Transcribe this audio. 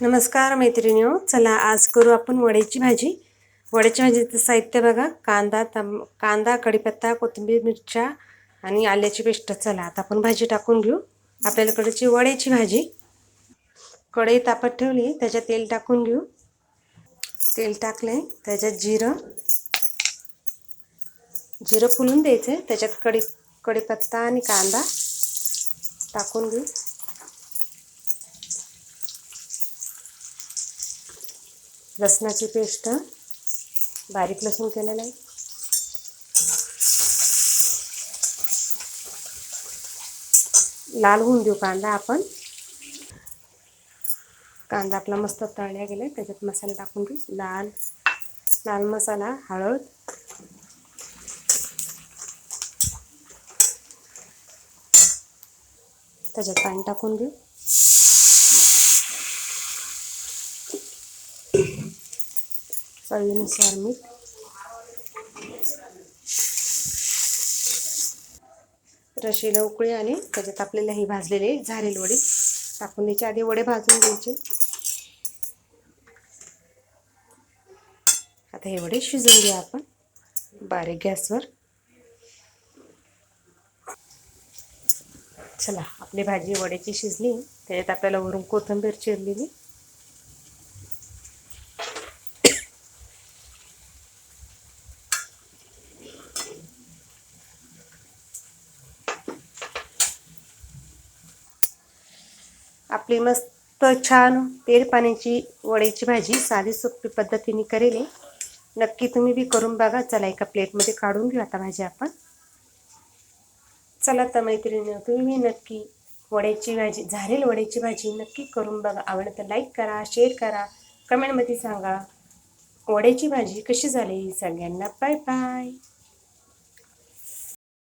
नमस्कार मैत्रिणींनो, चला आज करू आपण वड्याची भाजी. वड्याच्या भाजीचं साहित्य बघा: कांदा, कढीपत्ता, कोथिंबीर, मिरच्या आणि आल्याची पेस्ट. चला आता आपण भाजी टाकून घेऊ. आपल्याकडची वड्याची भाजी. कढई तापत ठेवली, त्याच्यात तेल टाकून घेऊ. तेल टाकले, त्याच्यात जिरं फुलून द्यायचं. त्याच्यात कढीपत्ता आणि कांदा टाकून घेऊ. लसणाची पेस्ट, बारीक लसूण केलेलं आहे. लाल होऊन देऊ कांदा आपण. कांदा आपला मस्त तळल्या गेला. त्याच्यात मसाला टाकून घेऊ. लाल मसाला, हळद, त्याच्यात पाणी टाकून घेऊ. चवीनुसार मीठ. रशीला उकळी आणि त्याच्यात आपल्याला ही भाजलेले झालेले वडे टाकून द्यायचे. आधी वडे भाजून द्यायचे. आता हे वडे शिजवून घ्या आपण बारीक गॅसवर. चला, आपली भाजी वड्याची शिजली. त्याच्यात आपल्याला वरून कोथिंबीर चिरलेली. आपली मस्त छान तेल पाण्याची वड्याची भाजी साधी सोपी पद्धतीने करेल. नक्की तुम्ही बी करून बघा. चला, एका प्लेटमध्ये काढून घेऊ आता भाजी आपण. चला तर मैत्रिणींनो, तुम्ही नक्की वड्याची भाजी, झालेली वड्याची भाजी नक्की करून बघा. आवडलं तर लाईक करा, शेअर करा, कमेंटमध्ये सांगा वड्याची भाजी कशी झाली. सगळ्यांना बाय बाय.